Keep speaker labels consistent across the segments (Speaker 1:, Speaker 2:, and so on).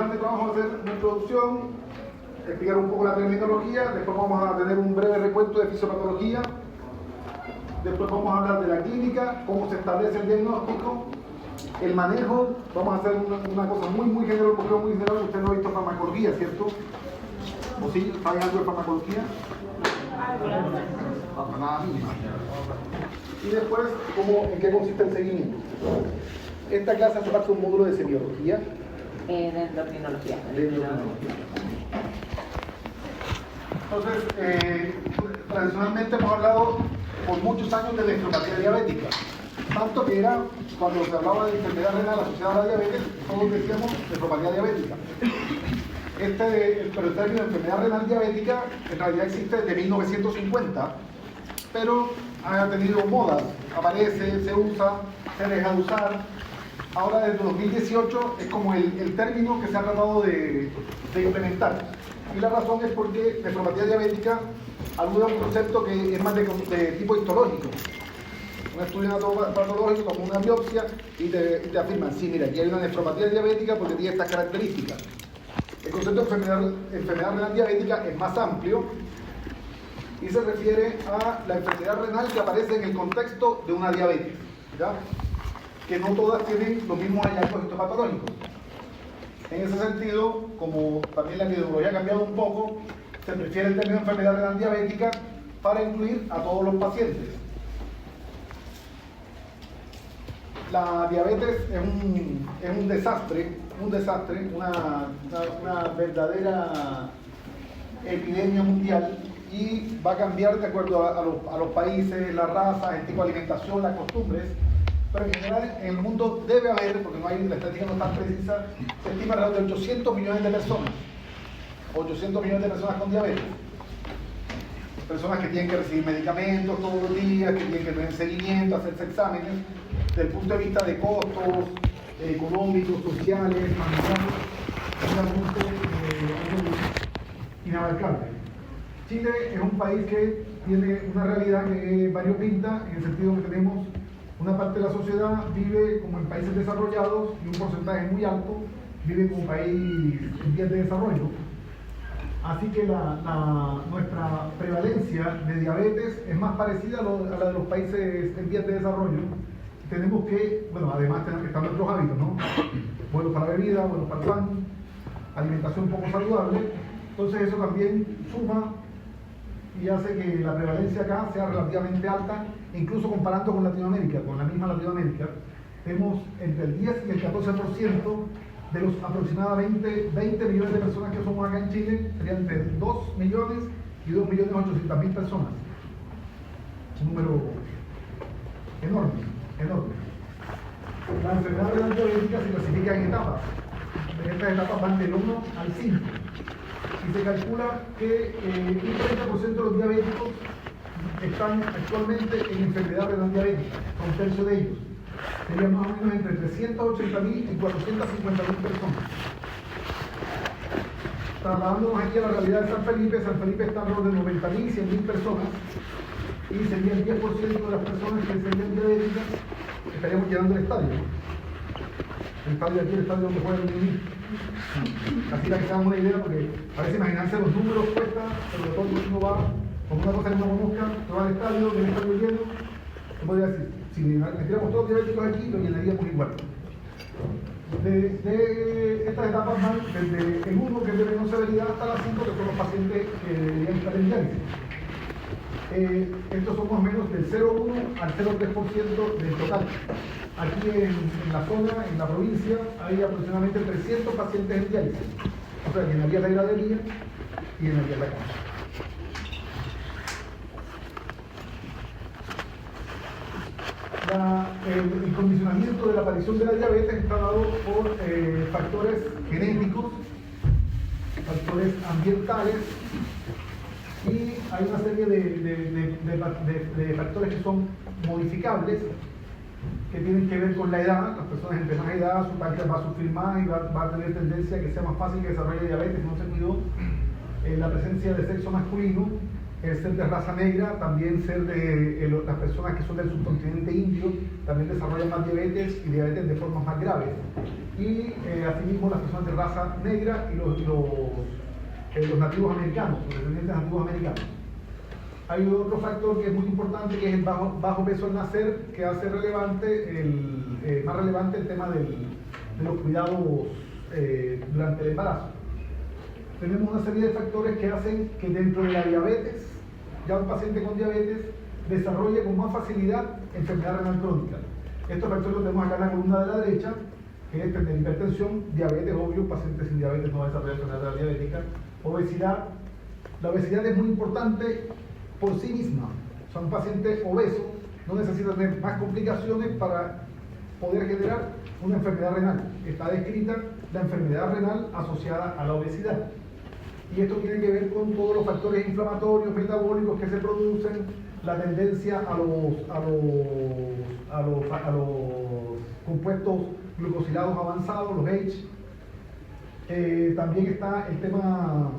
Speaker 1: parte vamos a hacer una introducción, explicar un poco la terminología, después vamos a tener un breve recuento de fisiopatología, después vamos a hablar de la clínica, cómo se establece el diagnóstico, el manejo. Vamos a hacer una cosa muy general, porque muy general. Usted no ha visto farmacología, ¿cierto? ¿O sí? ¿Saben algo de farmacología? Nada mínima. Y después, ¿en qué consiste el seguimiento? Esta clase hace parte de un módulo de semiología.
Speaker 2: De endocrinología.
Speaker 1: Entonces, tradicionalmente hemos hablado por muchos años de nefropatía diabética. Tanto que era, cuando se hablaba de enfermedad renal asociada a la diabetes, todos decíamos nefropatía diabética. Pero el término de enfermedad renal diabética en realidad existe desde 1950, pero ha tenido modas, aparece, se usa, se deja de usar. Ahora desde 2018 es como el término que se ha tratado de implementar. Y la razón es porque nefropatía diabética alude a un concepto que es más de tipo histológico. Un estudio patológico como una biopsia y te afirman, sí, mira, aquí hay una nefropatía diabética porque tiene estas características. El concepto de enfermedad renal diabética es más amplio y se refiere a la enfermedad renal que aparece en el contexto de una diabetes, ¿ya? Que no todas tienen los mismos hallazgos histopatológicos. En ese sentido, como también la epidemiología ha cambiado un poco, se prefiere el término enfermedad renal diabética para incluir a todos los pacientes. La diabetes es un desastre, una verdadera epidemia mundial, y va a cambiar de acuerdo a los países, las razas, el tipo de alimentación, las costumbres. Pero en general en el mundo debe haber, porque la estadística no es tan precisa, se estima alrededor de 800 millones de personas. 800 millones de personas con diabetes. Personas que tienen que recibir medicamentos todos los días, que tienen que tener seguimiento, hacerse exámenes, desde el punto de vista de costos económicos, sociales, familiares, es algo inabarcable. Chile es un país que tiene una realidad que es variopinta, en el sentido que tenemos una parte de la sociedad vive como en países desarrollados y un porcentaje muy alto vive como país en vías de desarrollo. Así que nuestra prevalencia de diabetes es más parecida a la de los países en vías de desarrollo. Tenemos que, además tenemos que estar nuestros hábitos, ¿no? Buenos para la bebida, buenos para el pan, alimentación poco saludable. Entonces eso también suma y hace que la prevalencia acá sea relativamente alta, incluso comparando con Latinoamérica, con la misma Latinoamérica. Tenemos entre el 10 y el 14% de los aproximadamente 20 millones de personas que somos acá en Chile, serían entre 2 millones y 2.800.000 personas. Un número enorme. La enfermedad renal diabética se clasifica en etapas. Estas etapas van del 1 al 5. Y se calcula que un 30% de los diabéticos están actualmente en enfermedad renal diabética, un tercio de ellos. Serían más o menos entre 380.000 y 450.000 personas. Trasladándonos aquí a la realidad de San Felipe está alrededor de 90.000 y 100.000 personas, y sería el 10% de las personas que serían diabéticas, estaríamos llenando el estadio. El estadio aquí, el estadio donde juega el niño. Así para que se hagan una idea, porque a veces imaginarse los números cuesta, sobre todo cuando uno va con una cosa que no conozca, se va al estadio, que el estadio lleno, se podría decir, si metiéramos todos los diabéticos aquí, lo llenaríamos igual. De estas etapas van desde el 1, que es de menor severidad, hasta las 5, que son los pacientes que deberían estar en diálisis. Estos son más o menos del 0,1 al 0,3% del total. Aquí en la zona, en la provincia, hay aproximadamente 300 pacientes en diálisis. O sea, llenaría la gradería y llenaría la cama. El condicionamiento de la aparición de la diabetes está dado por factores genéticos, factores ambientales, y hay una serie de factores que son modificables, que tienen que ver con la edad. Las personas entre más edad, su páncreas va a sufrir más y va a tener tendencia a que sea más fácil que desarrolle diabetes, no se cuidó. La presencia de sexo masculino, el ser de raza negra, también ser de las personas que son del subcontinente indio, también desarrollan más diabetes y diabetes de formas más graves. y asimismo las personas de raza negra y los nativos americanos, los descendientes nativos americanos. Hay otro factor que es muy importante, que es el bajo peso al nacer, que hace más relevante el tema de los cuidados durante el embarazo. Tenemos una serie de factores que hacen que dentro de la diabetes, ya un paciente con diabetes desarrolle con más facilidad enfermedad renal crónica. Estos factores los tenemos acá en la columna de la derecha, que es tener hipertensión, diabetes, obvio, pacientes sin diabetes no desarrollan enfermedad diabética, obesidad. La obesidad es muy importante por sí misma. O sea, un paciente obeso no necesita tener más complicaciones para poder generar una enfermedad renal. Está descrita la enfermedad renal asociada a la obesidad. Y esto tiene que ver con todos los factores inflamatorios, metabólicos que se producen, la tendencia a los compuestos glucosilados avanzados, los H. También está el tema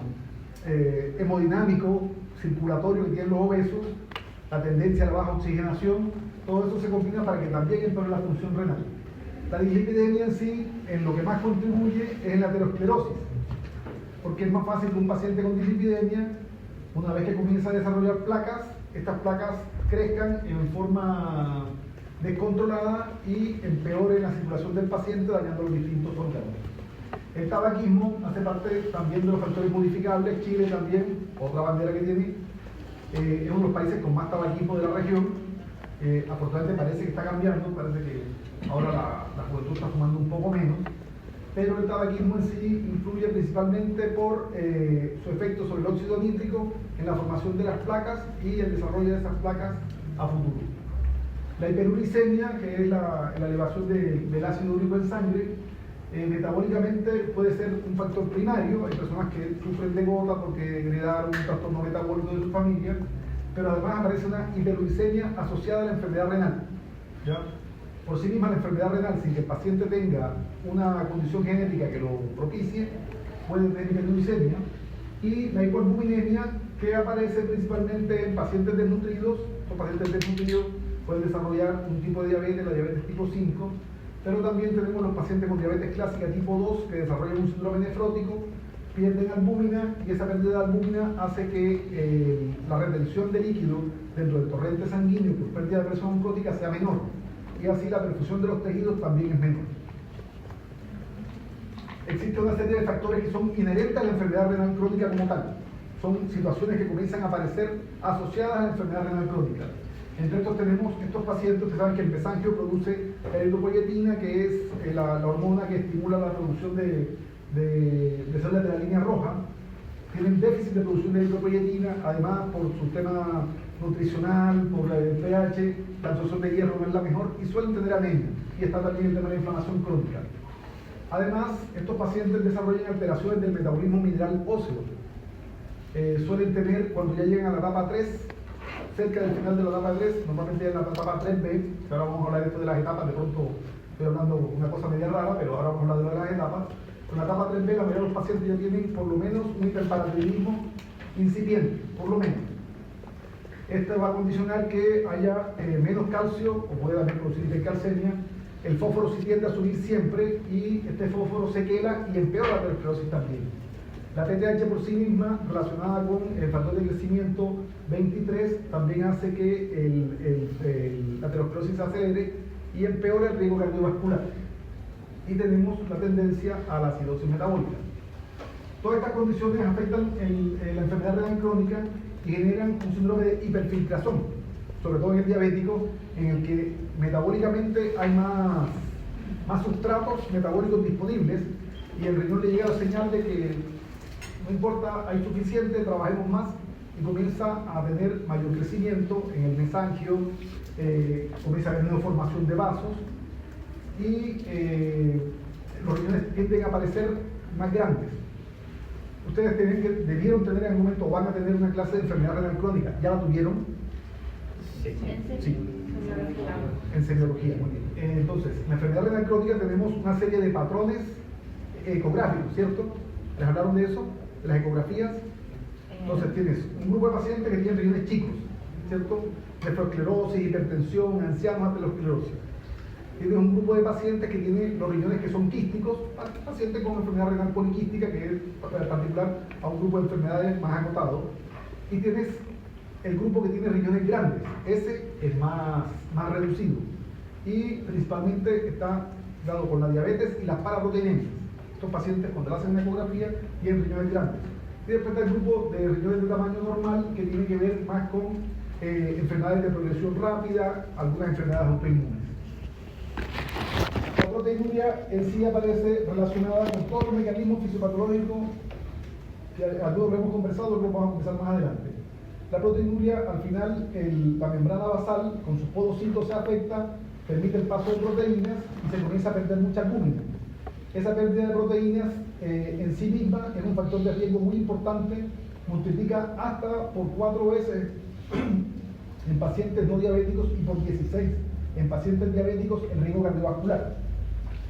Speaker 1: hemodinámico, circulatorio que tienen los obesos, la tendencia a la baja oxigenación. Todo eso se combina para que también empeore la función renal. La dislipidemia en sí, en lo que más contribuye es en la aterosclerosis, porque es más fácil que un paciente con dislipidemia, una vez que comienza a desarrollar placas, estas placas crezcan en forma descontrolada y empeoren la circulación del paciente, dañando los distintos órganos. El tabaquismo hace parte también de los factores modificables. Chile también, otra bandera que tiene, es uno de los países con más tabaquismo de la región. Afortunadamente parece que está cambiando, parece que ahora la juventud está fumando un poco menos, pero el tabaquismo en sí influye principalmente por su efecto sobre el óxido nítrico en la formación de las placas y el desarrollo de esas placas a futuro. La hiperuricemia, que es la elevación del ácido úrico en sangre, metabólicamente puede ser un factor primario. Hay personas que sufren de gota porque heredaron un trastorno metabólico de su familia, pero además aparece una hiperuricemia asociada a la enfermedad renal, ¿ya? Por sí misma la enfermedad renal, sin que el paciente tenga una condición genética que lo propicie, puede tener hiperuricemia. Y la hipoalbuminemia, que aparece principalmente en pacientes desnutridos. Los pacientes desnutridos pueden desarrollar un tipo de diabetes, la diabetes tipo 5, pero también tenemos los pacientes con diabetes clásica tipo 2 que desarrollan un síndrome nefrótico, pierden albúmina, y esa pérdida de albúmina hace que la retención de líquido dentro del torrente sanguíneo por pérdida de presión oncótica sea menor, y así la perfusión de los tejidos también es menor. Existe una serie de factores que son inherentes a la enfermedad renal crónica como tal. Son situaciones que comienzan a aparecer asociadas a la enfermedad renal crónica. Entre estos tenemos estos pacientes. Ustedes saben que el mesangio produce eritropoyetina, que es la hormona que estimula la producción de células de la línea roja. Tienen déficit de producción de eritropoyetina, además por su tema nutricional, por el pH, la absorción de hierro no es la mejor, y suelen tener anemia. Y está también el tema de la inflamación crónica. Además, estos pacientes desarrollan alteraciones del metabolismo mineral óseo. Suelen tener, cuando ya llegan a la etapa 3, cerca del final de la etapa 3, normalmente en la etapa 3B, que ahora vamos a hablar esto de las etapas, de pronto estoy hablando una cosa media rara, pero ahora vamos a hablar de las etapas. En la etapa 3B, la mayoría de los pacientes ya tienen por lo menos un hiperparatiroidismo incipiente, por lo menos. Esto va a condicionar que haya menos calcio, o puede haber producir hipercalcemia. El fósforo sí tiende a subir siempre, y este fósforo se quela y empeora la aterosclerosis también. La PTH por sí misma, relacionada con el factor de crecimiento 23, también hace que la aterosclerosis se acelere y empeora el riesgo cardiovascular. Y tenemos la tendencia a la acidosis metabólica. Todas estas condiciones afectan la enfermedad renal crónica y generan un síndrome de hiperfiltración, sobre todo en el diabético, en el que metabólicamente hay más sustratos metabólicos disponibles, y el riñón le llega la señal de que no importa, hay suficiente, trabajemos más, y comienza a tener mayor crecimiento en el mesangio, comienza a haber una formación de vasos, y los riñones tienden a aparecer más grandes. Ustedes debieron tener en algún momento, o van a tener una clase de enfermedad renal crónica. ¿Ya la tuvieron? Sí. En semiología, muy bien. Entonces, en la enfermedad renal crónica tenemos una serie de patrones ecográficos, ¿cierto? ¿Les hablaron de eso? De las ecografías. Entonces tienes un grupo de pacientes que tienen riñones chicos, ¿cierto? Nefroesclerosis, hipertensión, ancianos, aterosclerosis. Tienes un grupo de pacientes que tienen los riñones que son quísticos, pacientes con enfermedad renal poliquística, que es particular a un grupo de enfermedades más acotado. Y tienes el grupo que tiene riñones grandes, ese es más reducido. Y principalmente está dado por la diabetes y las paraproteinemias. Estos pacientes, cuando le hacen una ecografía, tienen riñones grandes. Y después está el grupo de riñones de tamaño normal, que tiene que ver más con enfermedades de progresión rápida, algunas enfermedades autoinmunes. La proteinuria en sí aparece relacionada con todos los mecanismos fisiopatológicos que algunos lo hemos conversado, lo vamos a conversar más adelante. La proteinuria, al final, la membrana basal con sus podocitos se afecta, permite el paso de proteínas y se comienza a perder mucha albúmina. Esa pérdida de proteínas en sí misma es un factor de riesgo muy importante, multiplica hasta por 4 veces en pacientes no diabéticos y por 16 en pacientes diabéticos el riesgo cardiovascular.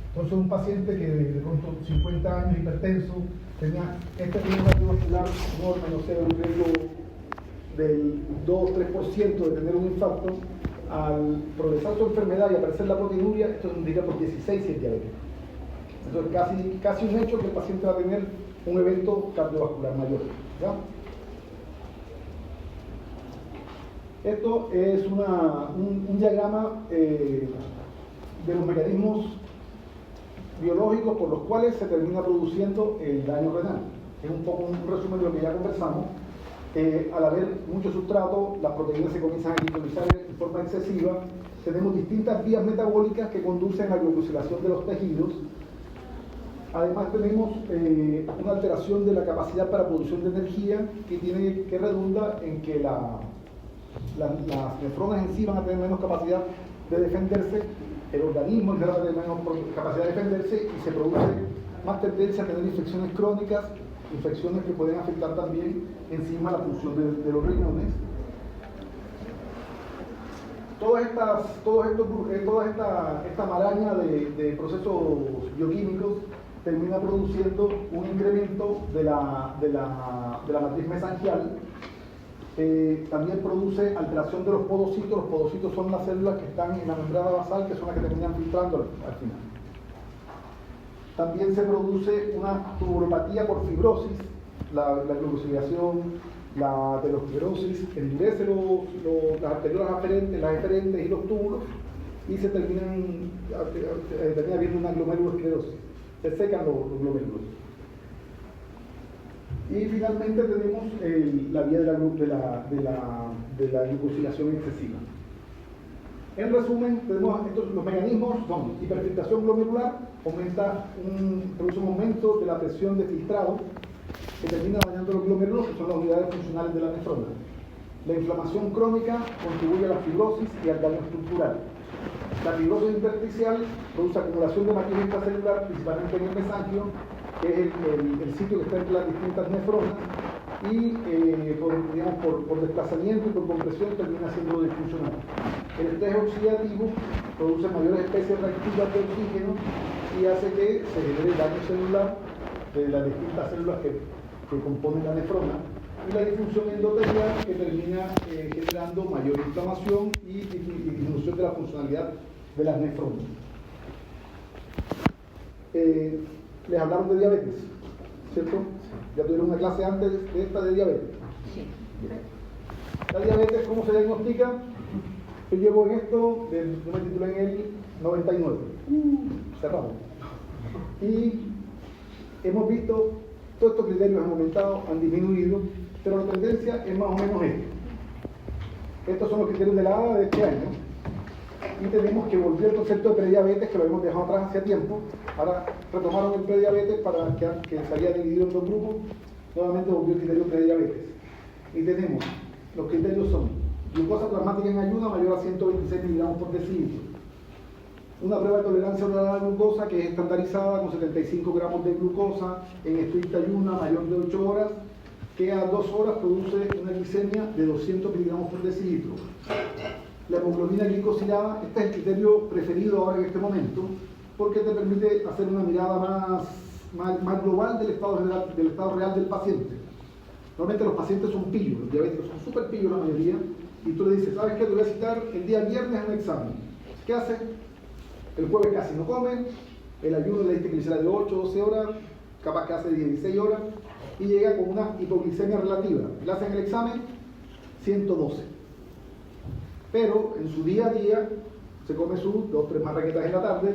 Speaker 1: Entonces un paciente que de pronto 50 años hipertenso tenía este riesgo cardiovascular enorme, no sé, un riesgo del 2-3% de tener un infarto, al progresar su enfermedad y aparecer la proteinuria, esto se multiplica por 16 si es diabético. Entonces casi un hecho que el paciente va a tener un evento cardiovascular mayor. ¿Ya? Esto es un diagrama de los mecanismos biológicos por los cuales se termina produciendo el daño renal. Es un poco un resumen de lo que ya conversamos. Al haber mucho sustrato, las proteínas se comienzan a glicosar en forma excesiva. Tenemos distintas vías metabólicas que conducen a la glucosilación de los tejidos. Además tenemos una alteración de la capacidad para producción de energía que redunda en que las nefronas en sí van a tener menos capacidad de defenderse, el organismo en general va a tener menos capacidad de defenderse y se produce más tendencia a tener infecciones crónicas, infecciones que pueden afectar también encima la función de los riñones. Toda esta maraña de procesos bioquímicos termina produciendo un incremento de la matriz mesangial. También produce alteración de los podocitos. Los podocitos son las células que están en la membrana basal, que son las que terminan filtrando al final. También se produce una tuburopatía por fibrosis, la glucosiliación, la aterosclerosis, endurece las arteriolas aferentes, las eferentes y los túbulos, y se termina habiendo una glomerulosclerosis. Se secan los glomérulos. Y finalmente tenemos la vía de la glucosilación excesiva. En resumen, tenemos los mecanismos son hiperfiltración glomerular, produce un aumento de la presión de filtrado que termina dañando los glomérulos, que son las unidades funcionales de la nefrona. La inflamación crónica contribuye a la fibrosis y al daño estructural. La fibrosis intersticial produce acumulación de matriz intracelular, principalmente en el mesanquio, que es el sitio que está entre las distintas nefronas, y por desplazamiento y por compresión termina siendo disfuncional. El estrés oxidativo produce mayores especies reactivas de oxígeno y hace que se genere daño celular de las distintas células que componen la nefrona, y la disfunción endotelial que termina generando mayor inflamación y disminución de la funcionalidad de las nefronas. Les hablaron de diabetes, ¿cierto? Ya tuvieron una clase antes de esta de diabetes.
Speaker 2: Sí.
Speaker 1: La diabetes, ¿cómo se diagnostica? Yo llevo en esto, yo me titulé en el 99. Cerrado. Y hemos visto, todos estos criterios han aumentado, han disminuido, pero la tendencia es más o menos esta. Estos son los criterios de la ADA de este año. Y tenemos que volver al concepto de prediabetes, que lo hemos dejado atrás hace tiempo. Ahora retomaron el prediabetes para que se había dividido en dos grupos. Nuevamente volvió el criterio prediabetes. Y tenemos, los criterios son glucosa plasmática en ayuno mayor a 126 miligramos por decilitro. Una prueba de tolerancia oral a la glucosa que es estandarizada con 75 gramos de glucosa en estricta ayuna mayor de 8 horas, que a 2 horas produce una glicemia de 200 miligramos por decilitro. La hemoglobina glicosilada, este es el criterio preferido ahora en este momento, porque te permite hacer una mirada más global del estado real del paciente. Normalmente los pacientes son pillos, los diabéticos son súper pillos la mayoría, y tú le dices, ¿sabes qué? Te voy a citar el día viernes en un examen. ¿Qué hace? El jueves casi no come, el ayuno le dice que le será de 8 o 12 horas, capaz que hace 16 horas, y llega con una hipoglicemia relativa. Le hacen el examen, 112. Pero en su día a día se come sus 2 o 3 marraquetas en la tarde,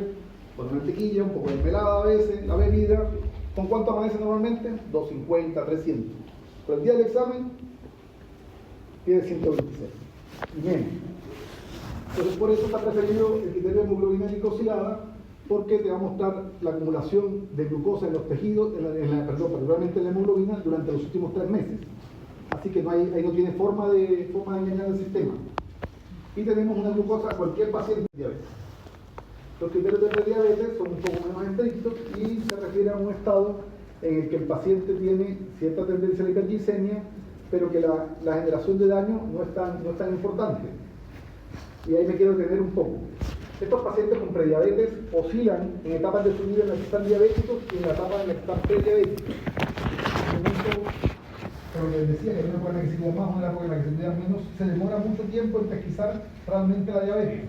Speaker 1: con mantequilla, un poco de melada a veces, la bebida. ¿Con cuánto amanece normalmente? 250, 300. Pero el día del examen tiene 126 y menos. Entonces por eso está preferido el criterio de hemoglobina glicosilada, porque te va a mostrar la acumulación de glucosa en los tejidos, particularmente en la hemoglobina, durante los últimos 3 meses. Así que ahí no tiene forma de engañar el sistema. Y tenemos una glucosa a cualquier paciente de diabetes. Los criterios de prediabetes son un poco menos estrictos y se refiere a un estado en el que el paciente tiene cierta tendencia a la hiperglicemia, pero que la generación de daño no es tan importante. Y ahí me quiero detener un poco. Estos pacientes con prediabetes oscilan en etapas de su vida en las que están diabéticos y en la etapa en la que están prediabéticos. Pero les decía que hay una época en la que se cuida más, una época en la que se cuida menos, se demora mucho tiempo en pesquisar realmente la diabetes.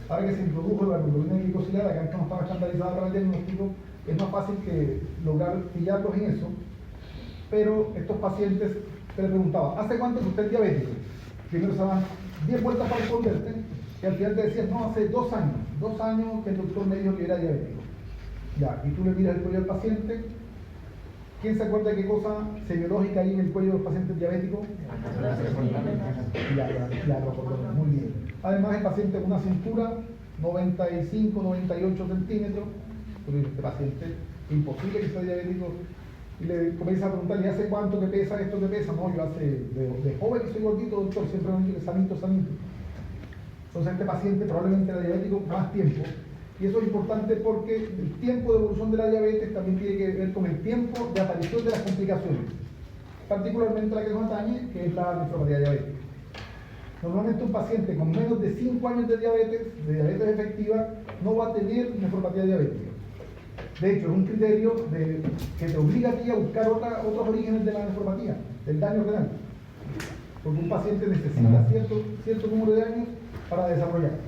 Speaker 1: Ahora que se introdujo la hemoglobina glicosilada, que antes no estaba estandarizada para el diagnóstico, es más fácil que lograr pillarlos en eso. Pero estos pacientes, se les preguntaba, ¿hace cuánto que usted es diabético? Primero se daban 10 vueltas para responderte, y al final te decían, no, hace 2 años. 2 años que el doctor me dijo que era diabético. Ya, y tú le miras el cuello del paciente. ¿Quién se acuerda de qué cosa semiológica hay en el cuello de los pacientes diabéticos? Ya, muy bien. Además, el paciente con una cintura 95, 98 centímetros. Este paciente, imposible que sea diabético. Y le comienza a preguntar, ¿y hace cuánto que pesa esto que pesa? No, yo hace de joven que soy gordito, doctor, siempre me dice sanito. Entonces, este paciente probablemente era diabético más tiempo. Y eso es importante porque el tiempo de evolución de la diabetes también tiene que ver con el tiempo de aparición de las complicaciones, particularmente la que nos atañe, que es la nefropatía diabética. Normalmente un paciente con menos de 5 años de diabetes efectiva, no va a tener nefropatía diabética. De hecho, es un criterio que te obliga a ti a buscar otros orígenes de la nefropatía, del daño renal. Porque un paciente necesita cierto número de años para desarrollar.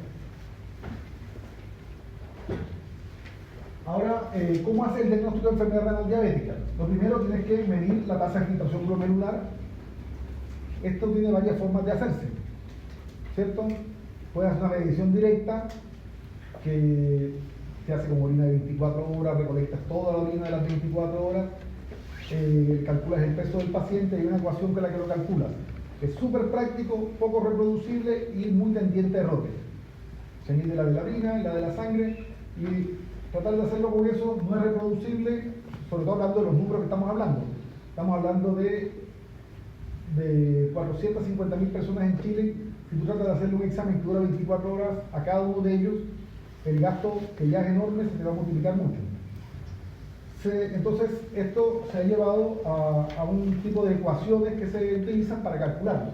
Speaker 1: Ahora, ¿cómo hace el diagnóstico de enfermedad renal diabética? Lo primero, tienes que medir la tasa de filtración glomerular. Esto tiene varias formas de hacerse, ¿cierto? Puedes hacer una medición directa que se hace con orina de 24 horas, recolectas toda la orina de las 24 horas, calculas el peso del paciente y hay una ecuación que es la que lo calculas. Es súper práctico, poco reproducible y muy tendiente a errores. Se mide la de la orina y la de la sangre y tratar de hacerlo con eso no es reproducible, sobre todo hablando de los números que estamos hablando. Estamos hablando de 450.000 personas en Chile. Si tú tratas de hacerle un examen que dura 24 horas a cada uno de ellos, el gasto, que ya es enorme, se te va a multiplicar mucho. Entonces, esto se ha llevado a un tipo de ecuaciones que se utilizan para calcularlo.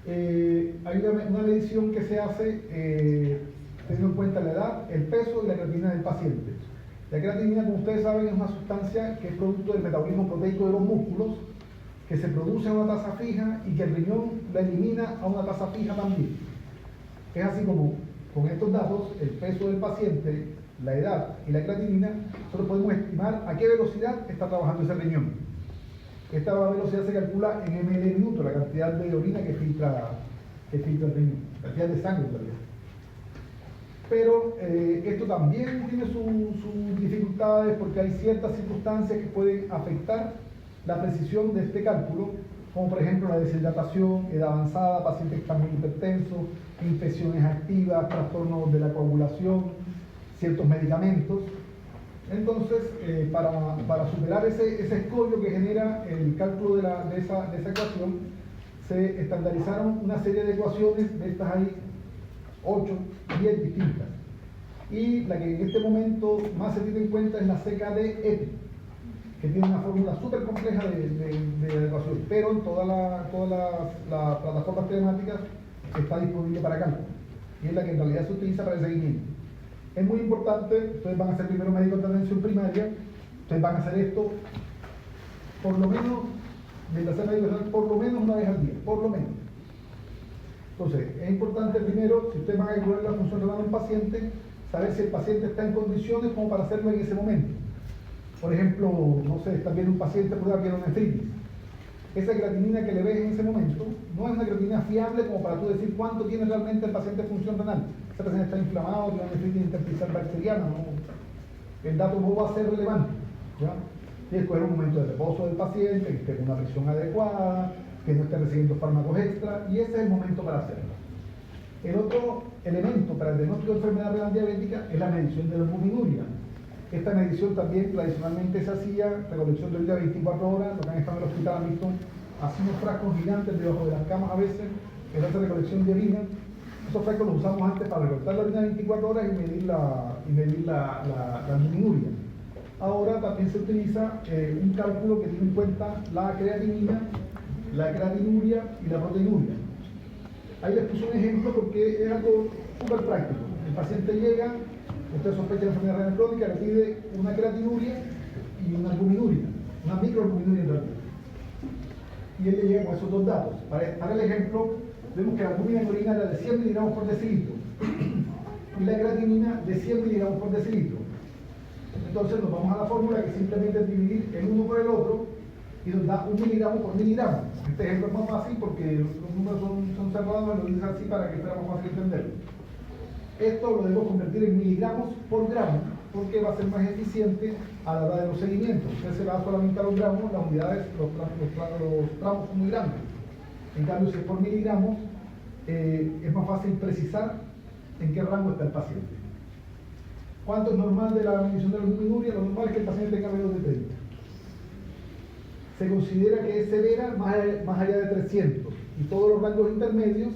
Speaker 1: Hay una medición que se hace teniendo en cuenta la edad, el peso y la creatinina del paciente. La creatinina, como ustedes saben, es una sustancia que es producto del metabolismo proteico de los músculos, que se produce a una tasa fija y que el riñón la elimina a una tasa fija también. Es así como, con estos datos, el peso del paciente, la edad y la creatinina, solo podemos estimar a qué velocidad está trabajando ese riñón. Esta velocidad se calcula en ml minuto, la cantidad de orina que filtra el riñón, la cantidad de sangre en realidad. Pero esto también tiene sus dificultades porque hay ciertas circunstancias que pueden afectar la precisión de este cálculo, como por ejemplo la deshidratación, edad avanzada, pacientes que están muy hipertensos, infecciones activas, trastornos de la coagulación, ciertos medicamentos. Entonces, para superar ese escollo que genera el cálculo de esa ecuación, se estandarizaron una serie de ecuaciones, de estas hay 8, 10 distintas. Y la que en este momento más se tiene en cuenta es la CKD-EPI, que tiene una fórmula súper compleja de ecuación, pero en todas las plataformas telemáticas está disponible para cálculo. Y es la que en realidad se utiliza para el seguimiento. Es muy importante, ustedes van a ser primero médicos de atención primaria, ustedes van a hacer esto por lo menos, mientras sean médicos, por lo menos una vez al día, por lo menos. Entonces, es importante primero, si ustedes van a calcular la función renal de un paciente, saber si el paciente está en condiciones como para hacerlo en ese momento. Por ejemplo, no sé, está viendo un paciente por una pielonefritis. Esa creatinina que le ves en ese momento no es una creatinina fiable como para tú decir cuánto tiene realmente el paciente de función renal. Ese paciente está inflamado, tiene una nefritis intersticial bacteriana, ¿no? El dato no va a ser relevante, ¿ya? Y escoger un momento de reposo del paciente, que esté con una presión adecuada, que no esté recibiendo fármacos extra, y ese es el momento para hacerlo. El otro elemento para el diagnóstico de enfermedad renal diabética es la medición de la albuminuria. Esta medición también tradicionalmente se hacía, recolección de orina 24 horas, los que han estado en el hospital han visto así unos frascos gigantes debajo de las camas a veces, que se hace recolección de orina. Esos frascos los usamos antes para recolectar la orina 24 horas y medir la albuminuria. Ahora también se utiliza un cálculo que tiene en cuenta la creatinina, la creatinuria y la proteinuria. Ahí les puse un ejemplo porque es algo súper práctico. El paciente llega, usted sospecha de enfermedad renal crónica, le pide una creatinuria y una albuminuria, una microalbuminuria en realidad. Y él le llega con esos dos datos. Para el ejemplo, vemos que la albúmina en orina era de 100 miligramos por decilitro y la creatinina de 100 miligramos por decilitro. Entonces nos vamos a la fórmula que simplemente es dividir el uno por el otro y nos da 1 miligramo por miligramo. Este ejemplo es más fácil porque los números son cerrados, lo dice así para que sea más fácil entenderlo. Esto lo debemos convertir en miligramos por gramo porque va a ser más eficiente a la hora de los seguimientos. Usted se va solamente a los gramos, las unidades, los tramos son muy grandes. En cambio, si es por miligramos, es más fácil precisar en qué rango está el paciente. ¿Cuánto es normal de la medición de la albuminuria? Lo normal es que el paciente tenga menos de 30. Se considera que es severa más allá de 300 y todos los rangos intermedios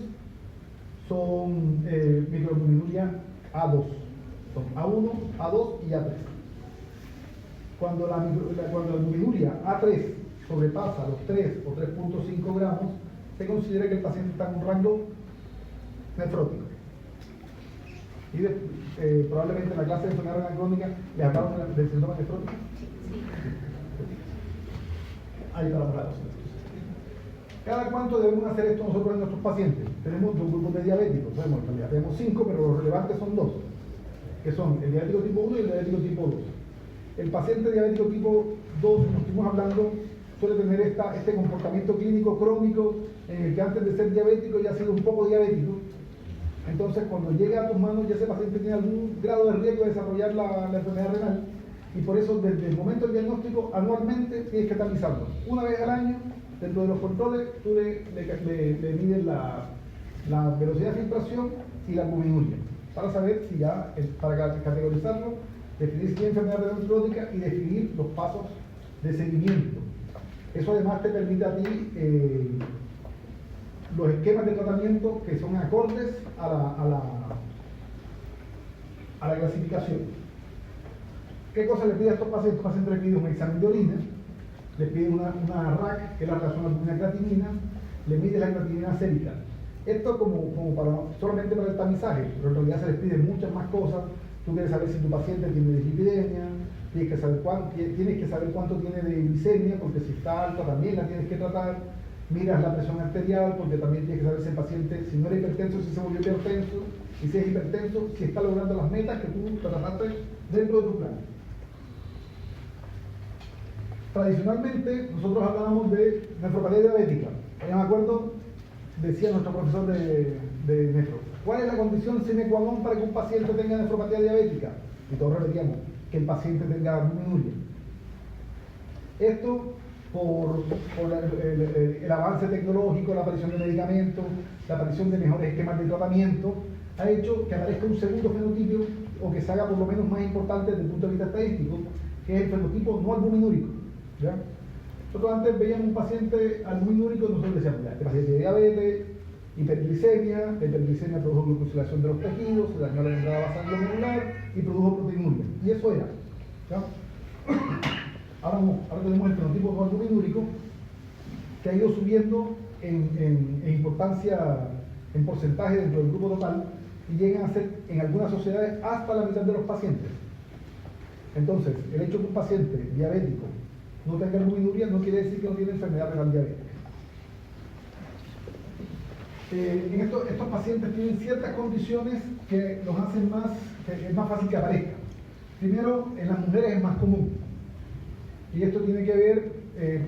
Speaker 1: son microalbuminuria A2. Son A1, A2 y A3. Cuando la albuminuria A3 sobrepasa los 3 o 3.5 gramos, se considera que el paciente está en un rango nefrótico. Y probablemente en la clase de enfermedad renal crónica les hablaron del síndrome nefrótico. Ahí paramos la cosa. ¿Cada cuánto debemos hacer esto nosotros en nuestros pacientes? Tenemos dos grupos de diabéticos, en realidad tenemos 5, pero los relevantes son 2, que son el diabético tipo 1 y el diabético tipo 2. El paciente diabético tipo 2, como estuvimos hablando, suele tener este comportamiento clínico crónico en el que antes de ser diabético ya ha sido un poco diabético. Entonces, cuando llega a tus manos, ya ese paciente tiene algún grado de riesgo de desarrollar la enfermedad renal, y por eso, desde el momento del diagnóstico, anualmente tienes que estabilizarlo. Una vez al año, dentro de los controles, tú le mides la velocidad de filtración y la albuminuria, para saber si ya, para categorizarlo, definir si tiene enfermedad renal crónica y definir los pasos de seguimiento. Eso además te permite a ti los esquemas de tratamiento que son acordes a la clasificación. ¿Qué cosa le pide a estos pacientes? Estos pacientes le pide un examen de orina, le pide una RAC, que es la relación albumina-creatinina, le mide la creatinina sérica. Esto como solamente para el tamizaje, pero en realidad se les pide muchas más cosas. Tú quieres saber si tu paciente tiene dislipidemia, tienes que saber cuánto tiene de glicemia, porque si está alta también la tienes que tratar. Miras la presión arterial, porque también tienes que saber si el paciente, si no era hipertenso, si se volvió hipertenso, y si es hipertenso, si está logrando las metas que tú trataste dentro de tu plan. Tradicionalmente, nosotros hablábamos de nefropatía diabética. Ya me acuerdo, decía nuestro profesor de nefro, ¿cuál es la condición sine qua non para que un paciente tenga nefropatía diabética? Y todos repetíamos, que el paciente tenga albuminuria. Esto por el avance tecnológico, la aparición de medicamentos, la aparición de mejores esquemas de tratamiento, ha hecho que aparezca un segundo fenotipo, o que se haga por lo menos más importante desde el punto de vista estadístico, que es el fenotipo no albuminúrico. ¿Ya? Nosotros antes veíamos un paciente albuminúrico y nosotros decíamos, ya, este paciente tiene diabetes, hiperglicemia, la hiperglicemia produjo glucosilación de los tejidos, se dañó la membrana basal glomerular y produjo proteinuria. Y eso era. ¿Ya? Ahora tenemos el fenotipo no albuminúrico, que ha ido subiendo en importancia, en porcentaje dentro del grupo total, y llegan a ser en algunas sociedades hasta la mitad de los pacientes. Entonces, el hecho de que un paciente diabético no tenga albuminuria no quiere decir que no tiene enfermedad renal diabética. Estos pacientes tienen ciertas condiciones que los hacen que es más fácil que aparezcan. Primero, en las mujeres es más común. Y esto tiene que ver,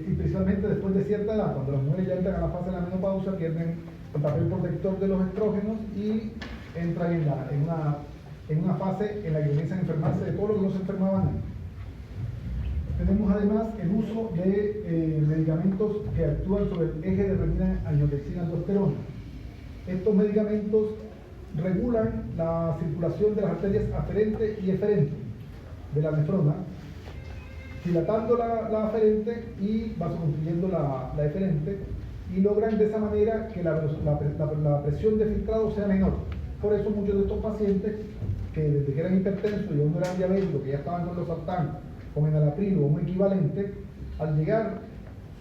Speaker 1: y principalmente después de cierta edad, cuando las mujeres ya entran a la fase de la menopausia, pierden el papel protector de los estrógenos y entran en una fase en la que comienzan a enfermarse de todo lo que no se enfermaban antes. Tenemos además el uso de medicamentos que actúan sobre el eje de renina, angiotensina, aldosterona. Estos medicamentos regulan la circulación de las arterias aferente y eferente de la nefrona, dilatando la aferente y vasoconstruyendo la eferente, y logran de esa manera que la presión de filtrado sea menor. Por eso muchos de estos pacientes que desde que eran hipertensos y aún no eran diabéticos, que ya estaban con los sartán, con enalapril o un equivalente, al llegar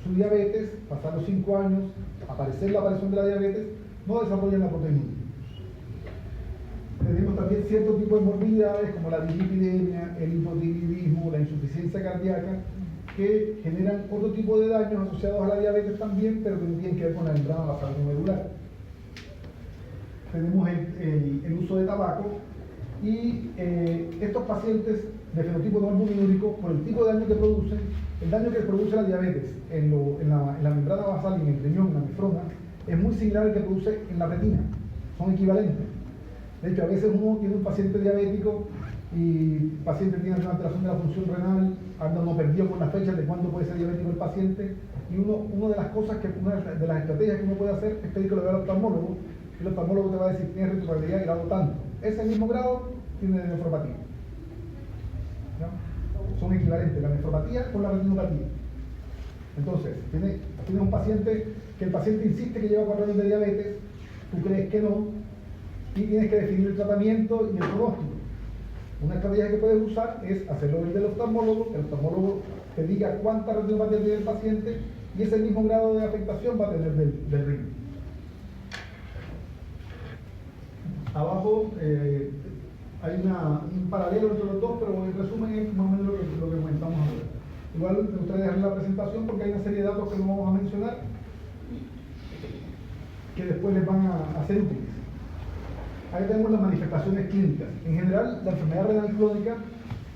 Speaker 1: su diabetes, pasar los 5 años, aparecer la aparición de la diabetes, no desarrollan la proteína. Tenemos también ciertos tipos de morbilidades como la dislipidemia, el hipotiroidismo, la insuficiencia cardíaca, que generan otro tipo de daños asociados a la diabetes también, pero que no tienen que ver con la membrana basal glomerular. Tenemos el uso de tabaco y estos pacientes de fenotipo no albuminúrico, por el tipo de daño que producen, el daño que produce la diabetes en la membrana basal y en el riñón, en la nefrona, es muy similar al que produce en la retina, son equivalentes. De hecho, a veces uno tiene un paciente diabético y el paciente tiene una alteración de la función renal, anda uno perdido con las fechas de cuándo puede ser diabético el paciente, y una de las cosas, una de las estrategias que uno puede hacer es pedir que lo vea al oftalmólogo, y el oftalmólogo te va a decir, tiene retinopatía grado tanto. Ese mismo grado tiene nefropatía. ¿No? Son equivalentes, la nefropatía con la retinopatía. Entonces, tienes un paciente que el paciente insiste que lleva 4 años de diabetes, tú crees que no, y tienes que definir el tratamiento y el pronóstico. Una estrategia que puedes usar es hacerlo desde el oftalmólogo, que el oftalmólogo te diga cuánta retinopatía tiene el paciente y ese mismo grado de afectación va a tener del riñón. Abajo hay un paralelo entre los dos, pero en resumen es más o menos lo que comentamos ahora. Igual me gustaría dejar la presentación porque hay una serie de datos que no vamos a mencionar que después les van a ser útiles. Ahí tenemos las manifestaciones clínicas. En general, la enfermedad renal crónica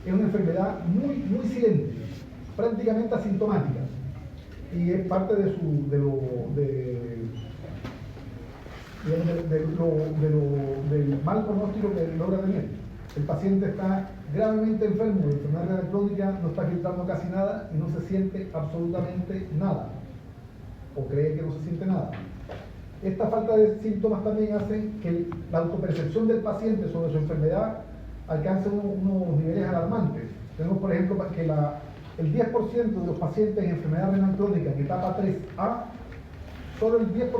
Speaker 1: es una enfermedad muy silente, prácticamente asintomática, y es parte del mal pronóstico que logra tener. El paciente está gravemente enfermo de enfermedad renal crónica, no está filtrando casi nada y no se siente absolutamente nada, o cree que no se siente nada. Esta falta de síntomas también hace que la autopercepción del paciente sobre su enfermedad alcance unos niveles alarmantes. Tenemos, por ejemplo, que el 10% de los pacientes en enfermedad renal crónica en etapa 3A, solo el 10%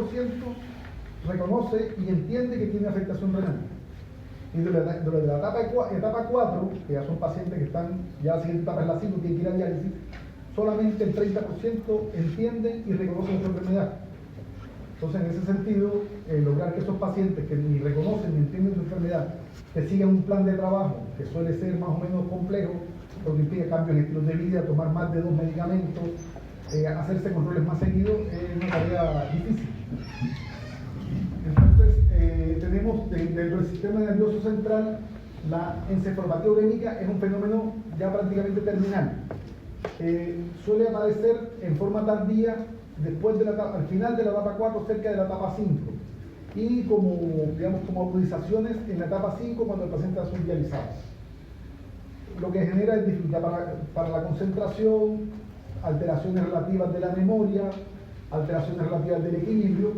Speaker 1: reconoce y entiende que tiene afectación renal. Y de la etapa 4, que ya son pacientes que están, ya la siguiente etapa es la 5, tienen que ir a diálisis, solamente el 30% entienden y reconocen su enfermedad. Entonces, en ese sentido, lograr que esos pacientes que ni reconocen ni entienden su enfermedad, que sigan un plan de trabajo, que suele ser más o menos complejo, porque implica cambios en estilos de vida, tomar más de 2 medicamentos, hacerse controles más seguidos, es una tarea difícil. Entonces, tenemos dentro del sistema nervioso central, la encefalopatía urémica es un fenómeno ya prácticamente terminal. Suele aparecer en forma tardía, al final de la etapa 4, cerca de la etapa 5, y como agudizaciones en la etapa 5 cuando el paciente está subdializado. Lo que genera es dificultad para la concentración, alteraciones relativas de la memoria, alteraciones relativas del equilibrio.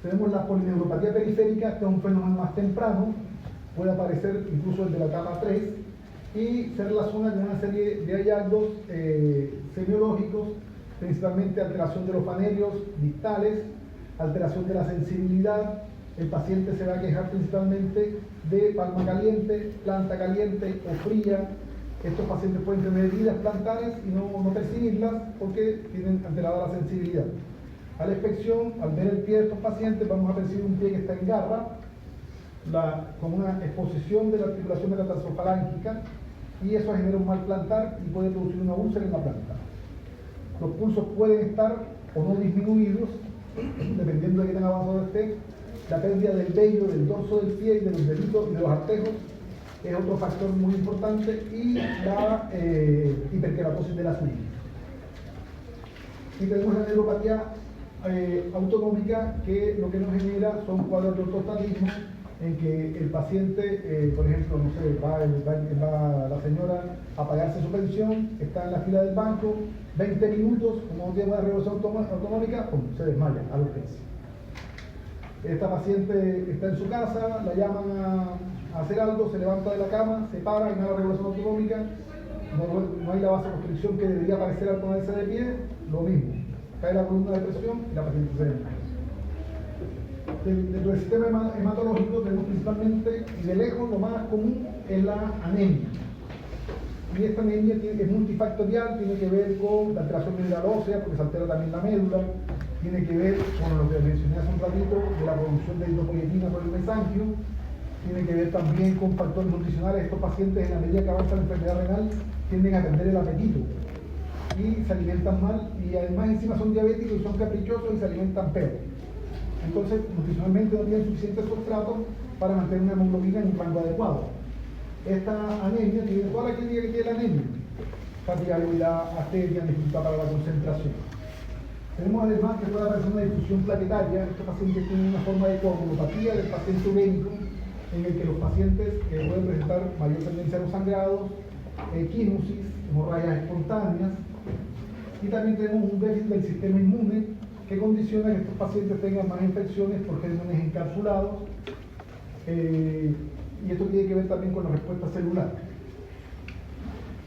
Speaker 1: Tenemos la polineuropatía periférica, que es un fenómeno más temprano, puede aparecer incluso desde la etapa 3 y se relaciona con una serie de hallazgos semiológicos, principalmente alteración de los fanerios distales, alteración de la sensibilidad. El paciente se va a quejar principalmente de palma caliente, planta caliente o fría. Estos pacientes pueden tener heridas plantares y no percibirlas porque tienen alterada la sensibilidad. A la inspección, al ver el pie de estos pacientes, vamos a percibir un pie que está en garra, con una exposición de la articulación metatarsofarángica, y eso genera un mal plantar y puede producir una úlcera en la planta. Los pulsos pueden estar o no disminuidos, dependiendo de qué tan avanzado esté. La pérdida del vello, del dorso del pie y de los deditos y de los artejos es otro factor muy importante, y la hiperkeratosis de las uñas. Y tenemos la neuropatía autonómica, que lo que nos genera son cuadros de ortostatismo, en que el paciente, por ejemplo, no sé, va la señora a pagarse su pensión, está en la fila del banco, 20 minutos, como no tiene una revolución autonómica, ¡pum!, se desmaya a la urgencia. Esta paciente está en su casa, la llaman a hacer algo, se levanta de la cama, se para, en la regulación autonómica, no hay la vasoconstricción que debería aparecer al ponerse de pie, lo mismo, cae la columna de presión y la paciente se desmaya. Dentro del sistema hematológico tenemos principalmente, y de lejos lo más común, es la anemia. Y esta anemia es multifactorial, tiene que ver con la alteración mineral ósea, porque se altera también la médula, tiene que ver con lo que mencioné hace un ratito, de la producción de hidropoietina por el mesanquio, tiene que ver también con factores nutricionales. Estos pacientes, en la medida que avanza la enfermedad renal, tienden a perder el apetito y se alimentan mal, y además encima son diabéticos y son caprichosos y se alimentan peor. Entonces, nutricionalmente no tienen suficiente sustrato para mantener una hemoglobina en un rango adecuado. Esta anemia tiene toda la clínica que tiene la anemia: fatiga, debilidad, asteria, dificultad para la concentración. Tenemos además que puede aparecer una difusión plaquetaria. Estos pacientes tienen una forma de coagulopatía del paciente urémico, en el que los pacientes pueden presentar mayor tendencia a los sangrados, equinosis, hemorragias espontáneas, y también tenemos un déficit del sistema inmune que condiciona que estos pacientes tengan más infecciones por gérmenes encapsulados, y esto tiene que ver también con la respuesta celular.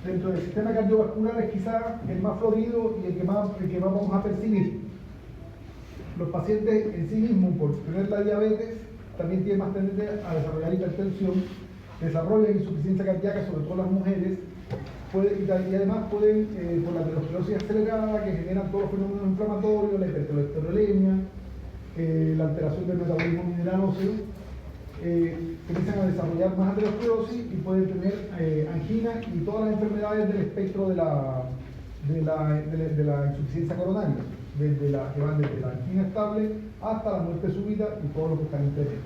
Speaker 1: Dentro del sistema cardiovascular es quizá el más florido y el que más vamos a percibir. Los pacientes en sí mismos, por tener la diabetes, también tienen más tendencia a desarrollar hipertensión, desarrollan insuficiencia cardíaca, sobre todo las mujeres, y además pueden, por la aterosclerosis acelerada, que generan todos los fenómenos inflamatorios, la hipercolesterolemia, la alteración del metabolismo mineral óseo, comienzan a desarrollar más aterosclerosis y pueden tener angina y todas las enfermedades del espectro de la insuficiencia coronaria, que van desde la angina estable hasta la muerte súbita y todo lo que están entre ellos.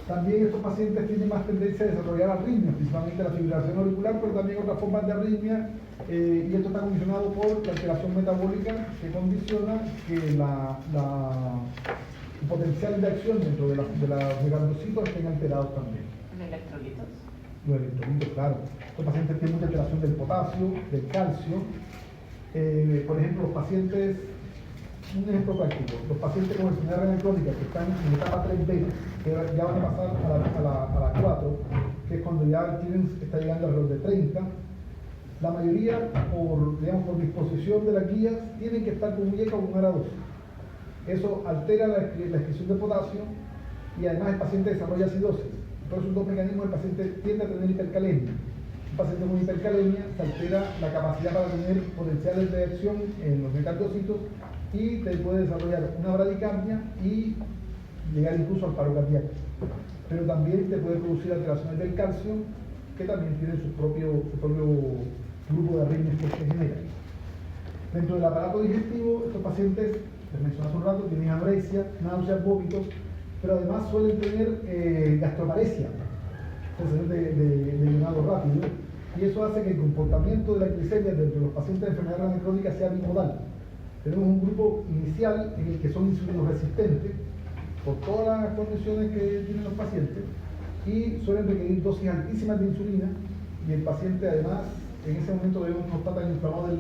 Speaker 1: También estos pacientes tienen más tendencia a desarrollar arritmias, principalmente la fibrilación auricular, pero también otras formas de arritmia, y esto está condicionado por la alteración metabólica, que condiciona que el potencial de acción dentro de los megatrocitos estén alterados también.
Speaker 2: ¿Los electrolitos?
Speaker 1: Los electrolitos, claro. Estos pacientes tienen mucha alteración del potasio, del calcio. Por ejemplo, los pacientes, un ejemplo práctico, los pacientes con enfermedad renal crónica que están en etapa 3B, que ya van a pasar a la 4, que es cuando ya está llegando alrededor de 30, la mayoría, por disposición de las guías, tienen que estar con muñeca o con ARA2. Eso altera la excreción de potasio, y además el paciente desarrolla acidosis. Por esos dos mecanismos el paciente tiende a tener hipercalemia. Un paciente con hipercalemia se altera la capacidad para tener potenciales de acción en los megatrocitos, y te puede desarrollar una bradicardia y llegar incluso al paro cardíaco. Pero también te puede producir alteraciones del calcio, que también tienen su propio grupo de arritmias que se generan. Dentro del aparato digestivo, estos pacientes, les mencioné hace un rato, tienen anorexia, náuseas, vómitos, pero además suelen tener gastroparesia, sensación de llenado rápido, y eso hace que el comportamiento de la glicemia dentro de los pacientes de enfermedad renal crónica sea bimodal. Tenemos un grupo inicial en el que son insulinoresistentes por todas las condiciones que tienen los pacientes, y suelen requerir dosis altísimas de insulina, y el paciente además en ese momento vemos no está tan inflamado de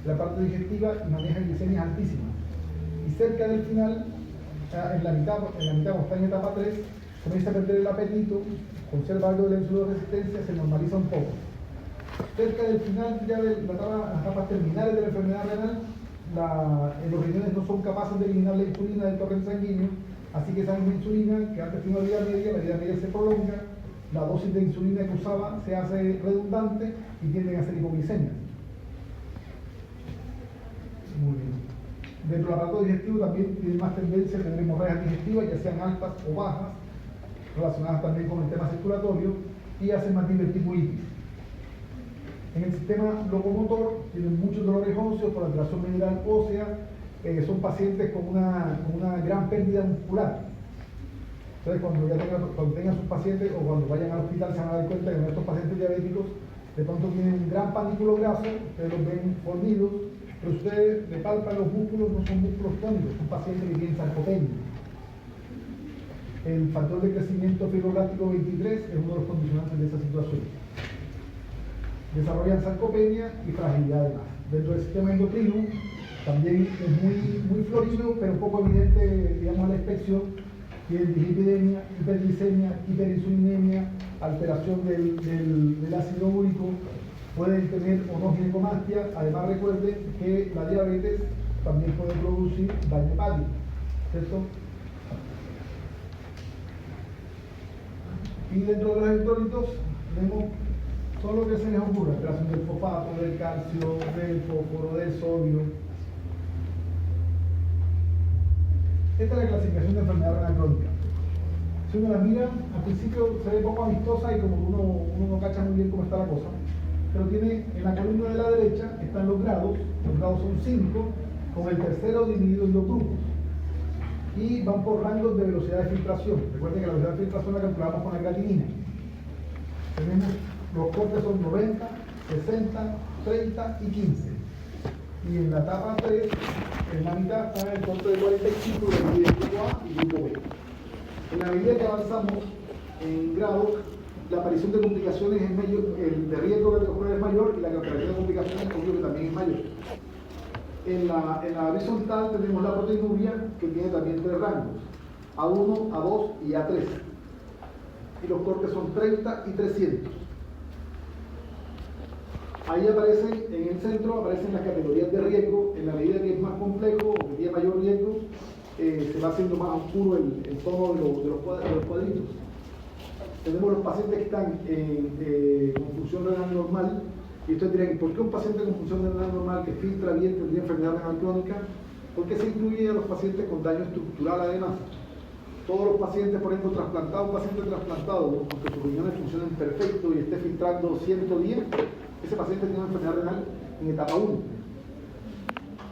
Speaker 1: la parte digestiva y maneja glicemias altísimas. Y cerca del final, en la mitad cuando está en etapa 3, comienza a perder el apetito, conserva algo de la insulinoresistencia, se normaliza un poco. Cerca del final, ya de las etapas terminales de la enfermedad renal, los riñones no son capaces de eliminar la insulina del torrente sanguíneo, así que esa misma insulina, que antes tenía una vida media, la vida media se prolonga, la dosis de insulina que usaba se hace redundante y tienden a ser hipoglicemias. Muy bien. Dentro del aparato digestivo también tiene más tendencia a tener hemorragias digestivas, ya sean altas o bajas, relacionadas también con el tema circulatorio, y hacen más diverticulitis. En el sistema locomotor tienen muchos dolores óseos por alteración mineral ósea, son pacientes con una gran pérdida muscular. Entonces, cuando tengan sus pacientes o cuando vayan al hospital, se van a dar cuenta que estos pacientes diabéticos de pronto tienen un gran panículo graso, ustedes los ven fornidos, pero ustedes le palpan los músculos, no son músculos tónicos, son pacientes que tienen sarcopenia. El factor de crecimiento fibroblástico 23 es uno de los condicionantes de esa situación. Desarrollan sarcopenia y fragilidad además. Dentro del sistema endocrino también es muy florido, pero poco evidente, digamos, a la inspección. Tienen dislipidemia, hiperglicemia, hiperinsulinemia, alteración del ácido úrico, pueden tener o no ginecomastia. Además, recuerden que la diabetes también puede producir daño hepático, ¿cierto? Y dentro de los electrolitos tenemos todo lo que se les ocurra: alteración del fosfato, del calcio, del fósforo, del sodio. Esta es la clasificación de enfermedad renal crónica. Si uno la mira, al principio se ve poco amistosa y como uno no cacha muy bien cómo está la cosa, pero tiene en la columna de la derecha están los grados son 5, con el tercero dividido en 2 grupos. Y van por rangos de velocidad de filtración. Recuerden que la velocidad de filtración la calculamos con la creatinina. Tenemos, los cortes son 90, 60, 30 y 15. Y en la etapa 3, en la mitad está el corte de 45 del grupo A y grupo B. En la medida que avanzamos en grado, la aparición de complicaciones es mayor, el de riesgo cardiovascular es mayor y la aparición de complicaciones obvio que también es mayor. En la horizontal tenemos la proteinuria, que tiene también 3 rangos: A1, A2 y A3. Y los cortes son 30 y 300. Ahí aparecen, en el centro aparecen las categorías de riesgo. En la medida que es más complejo o que tiene mayor riesgo, se va haciendo más oscuro el tono de los cuadritos. Tenemos los pacientes que están con función renal normal. Y ustedes dirán, ¿por qué un paciente con función renal normal que filtra bien tendría enfermedad renal crónica? Porque se incluye a los pacientes con daño estructural además. Todos los pacientes, por ejemplo, un paciente trasplantado, aunque sus riñones funcionen perfecto y esté filtrando 110, ese paciente tiene una enfermedad renal en etapa 1,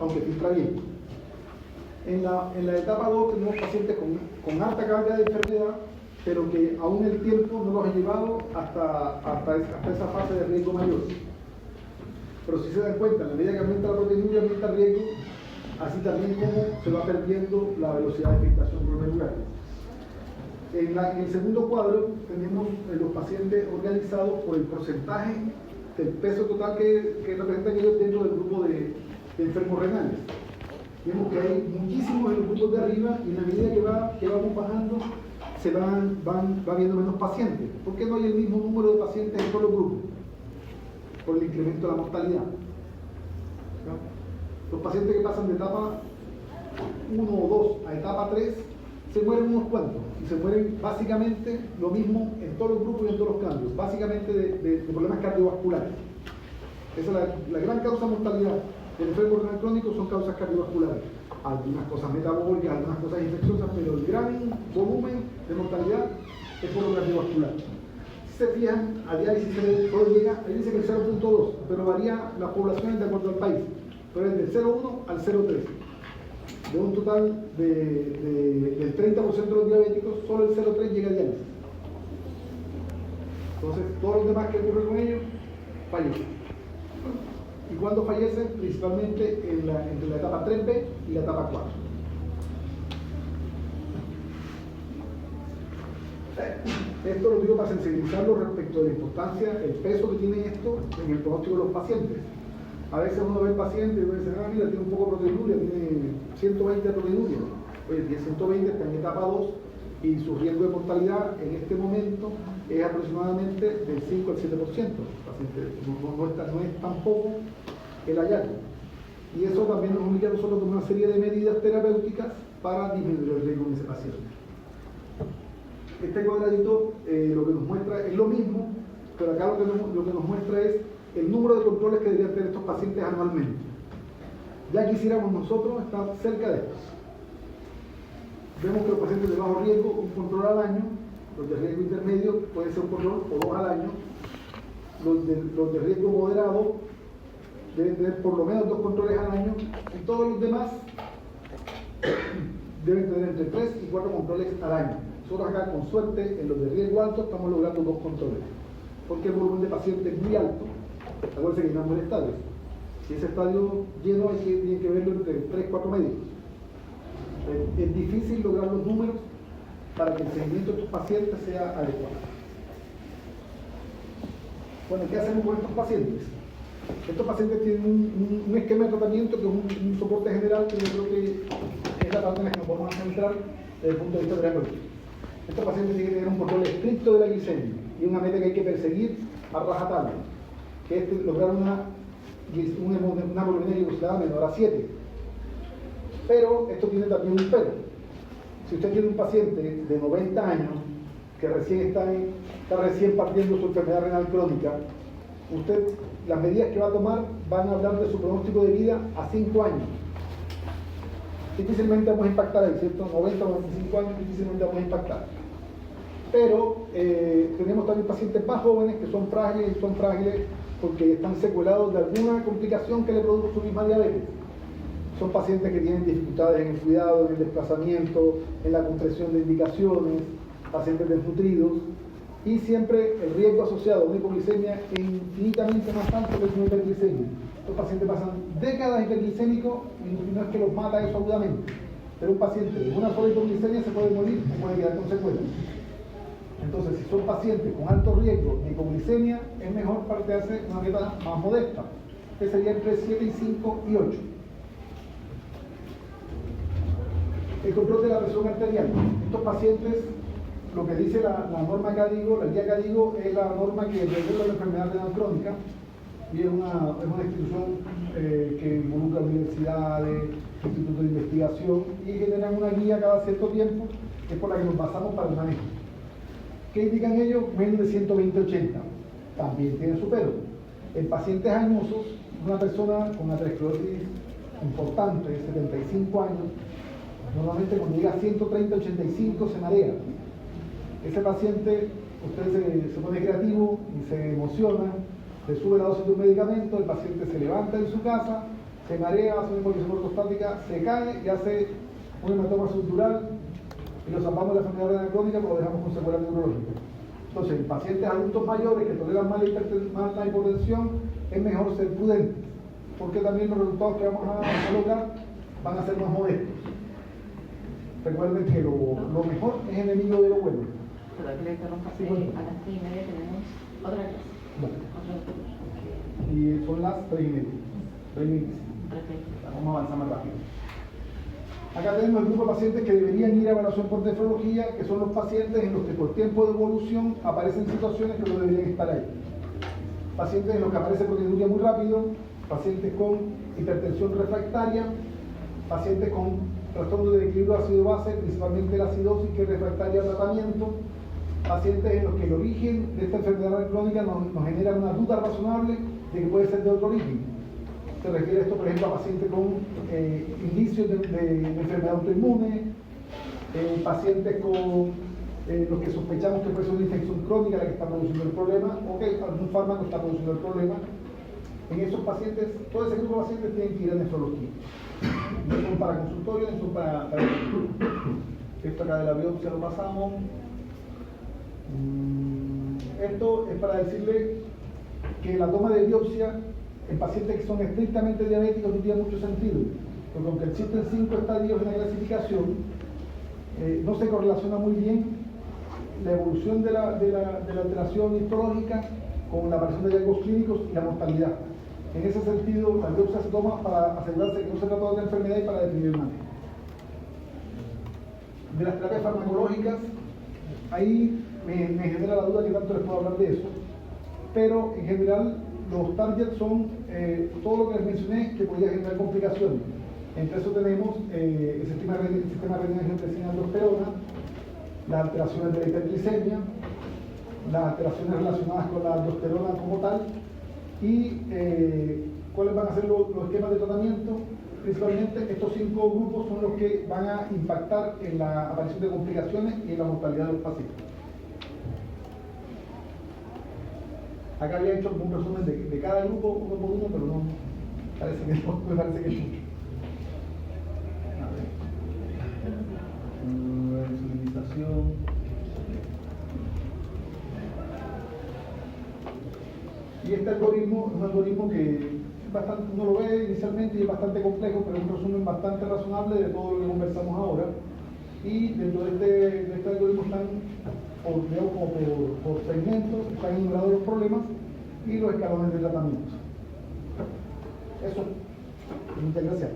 Speaker 1: aunque filtra bien. En la etapa 2 tenemos pacientes con alta carga de enfermedad, pero que aún el tiempo no los ha llevado hasta esa fase de riesgo mayor. Pero si se dan cuenta, en la medida que aumenta la proteinuria, aumenta el riesgo, así también como se va perdiendo la velocidad de filtración glomerular. En el segundo cuadro tenemos los pacientes organizados por el porcentaje del peso total que representan ellos dentro del grupo de enfermos renales. Vemos que hay muchísimos en los grupos de arriba y en la medida que vamos bajando se va viendo menos pacientes. ¿Por qué no hay el mismo número de pacientes en todos los grupos? Por el incremento de la mortalidad. ¿No? Los pacientes que pasan de etapa 1 o 2 a etapa 3 se mueren unos cuantos y se mueren básicamente lo mismo en todos los grupos y en todos los cambios, básicamente de problemas cardiovasculares. Esa es la gran causa de mortalidad del enfermo renal crónico, son causas cardiovasculares. Algunas cosas metabólicas, algunas cosas infecciosas, pero el gran volumen de mortalidad es por lo cardiovascular. Si se fijan, a diálisis solo llega, ahí dice que el 0.2, pero varía las poblaciones de acuerdo al país. Pero es del 0.1 al 0.3. De un total del 30% de los diabéticos, solo el 0.3 llega a diálisis. Entonces, todos los demás que ocurren con ellos, fallecen. Y cuando fallecen, principalmente entre la etapa 3B y la etapa 4. Esto lo digo para sensibilizarlo respecto de la importancia, el peso que tiene esto en el pronóstico de los pacientes. A veces uno ve el paciente y uno dice, mira, tiene un poco de proteinuria, tiene 120 de proteinuria. Oye, tiene 120, está en etapa 2 y su riesgo de mortalidad en este momento es aproximadamente del 5 al 7%. No es tampoco el hallazgo. Y eso también nos obliga a nosotros a tomar una serie de medidas terapéuticas para disminuir el riesgo en ese paciente. Este cuadradito lo que nos muestra es lo mismo, pero acá lo que nos muestra es el número de controles que deberían tener estos pacientes anualmente. Ya quisiéramos nosotros estar cerca de estos. Vemos que los pacientes de bajo riesgo, un control al año; los de riesgo intermedio puede ser un control o 2 al año; los de riesgo moderado deben tener por lo menos 2 controles al año, y todos los demás deben tener entre 3 y 4 controles al año. Nosotros acá, con suerte, en los de riesgo alto, estamos logrando 2 controles, porque el volumen de pacientes es muy alto. Acuérdense que llenamos el estadio. Si ese estadio lleno, tiene que verlo entre 3 y 4 médicos. Es difícil lograr los números para que el seguimiento de estos pacientes sea adecuado. Bueno, ¿qué hacemos con estos pacientes? Estos pacientes tienen un esquema de tratamiento que es un soporte general, que yo creo que es la parte en la que nos podemos centrar desde el punto de vista terapéutico. Estos pacientes tienen que tener un control estricto de la glicemia y una meta que hay que perseguir a rajatabla, que es lograr una volumétrica glucosilada menor a 7. Pero esto tiene también un pero. Si usted tiene un paciente de 90 años que está recién partiendo su enfermedad renal crónica, las medidas que va a tomar van a hablar de su pronóstico de vida a 5 años. Difícilmente vamos a impactar ahí, ¿cierto? 90 o 95 años difícilmente vamos a impactar. Pero tenemos también pacientes más jóvenes que son frágiles porque están secuelados de alguna complicación que le produjo su misma diabetes. Son pacientes que tienen dificultades en el cuidado, en el desplazamiento, en la comprensión de indicaciones, pacientes desnutridos, y siempre el riesgo asociado a una hipoglicemia es infinitamente más alto que el de una hiperglicemia. Los pacientes pasan décadas hiperglicémicos y no es que los mata eso agudamente, pero un paciente de una sola hipoglicemia se puede morir o puede quedar con secuelas. Entonces, si son pacientes con alto riesgo de hipoglicemia, es mejor plantearse una dieta más modesta, que sería entre 7 y 5 y 8. El control de la presión arterial. Estos pacientes, lo que dice la norma CADIGO, la guía CADIGO, es la norma que regula la enfermedad renal crónica y es una institución que involucra universidades, institutos de investigación y generan una guía cada cierto tiempo, que es por la que nos basamos para el manejo. ¿Qué indican ellos? Menos de 120-80. También tiene su pero. En pacientes añosos, una persona con aterosclerosis importante, de 75 años, normalmente cuando llega a 130-85 se marea. Ese paciente, usted se pone creativo y se emociona, le sube la dosis de un medicamento, el paciente se levanta en su casa, se marea, hace una embolización ortostática, se cae y hace un hematoma subdural y lo salvamos de la enfermedad renal crónica, pero lo dejamos con secuelas neurológicas. Entonces, en pacientes adultos mayores que toleran más la hipotensión, es mejor ser prudentes, porque también los resultados que vamos a lograr van a ser más modestos. Recuerden que lo mejor es enemigo de lo bueno.
Speaker 2: Perdón, que le interrumpa.
Speaker 1: Sí, bueno.
Speaker 2: A las 3:30 tenemos otra clase.
Speaker 1: Bueno.
Speaker 2: Otro
Speaker 1: Y son las 3:30. 3:25.
Speaker 2: Perfecto.
Speaker 1: Vamos a avanzar más rápido. Acá tenemos el grupo de pacientes que deberían ir a evaluación por nefrología, que son los pacientes en los que por tiempo de evolución aparecen situaciones que no deberían estar ahí. Pacientes en los que aparece proteinuria muy rápido, pacientes con hipertensión refractaria, pacientes con trastorno de equilibrio ácido-base, principalmente la acidosis, que es refractaria al tratamiento, pacientes en los que el origen de esta enfermedad crónica nos genera una duda razonable de que puede ser de otro origen. Se refiere esto, por ejemplo, a pacientes con indicios de enfermedad autoinmune, pacientes con los que sospechamos que puede ser una infección crónica la que está produciendo el problema, o que algún fármaco está produciendo el problema. En esos pacientes, todo ese grupo de pacientes tienen que ir a nefrología. No son para consultorio, no son para esto acá de la biopsia lo pasamos. Esto es para decirle que la toma de biopsia en pacientes que son estrictamente diabéticos no tiene mucho sentido, porque aunque existen 5 estadios en la clasificación, no se correlaciona muy bien la evolución de la alteración histológica con la aparición de hallazgos clínicos y la mortalidad. En ese sentido, la biopsia se toma para asegurarse que no se trata de otra enfermedad y para definir el manejo. De las terapias farmacológicas, ahí me genera la duda que tanto les puedo hablar de eso, pero en general los targets son todo lo que les mencioné que podría generar complicaciones. Entre eso tenemos el sistema renina-angiotensina aldosterona, las alteraciones de la hiperglicemia, las alteraciones relacionadas con la aldosterona como tal, y cuáles van a ser los esquemas de tratamiento. Principalmente estos 5 grupos son los que van a impactar en la aparición de complicaciones y en la mortalidad de los pacientes. Acá había hecho un resumen de cada grupo uno por uno, pero no parece que no, me parece que es mucho. A ver. Y este algoritmo es un algoritmo que uno lo ve inicialmente y es bastante complejo, pero es un resumen bastante razonable de todo lo que conversamos ahora. Y dentro de este algoritmo están, digamos, como por segmentos, están enumerados los problemas y los escalones de tratamiento. Eso. Muchas gracias.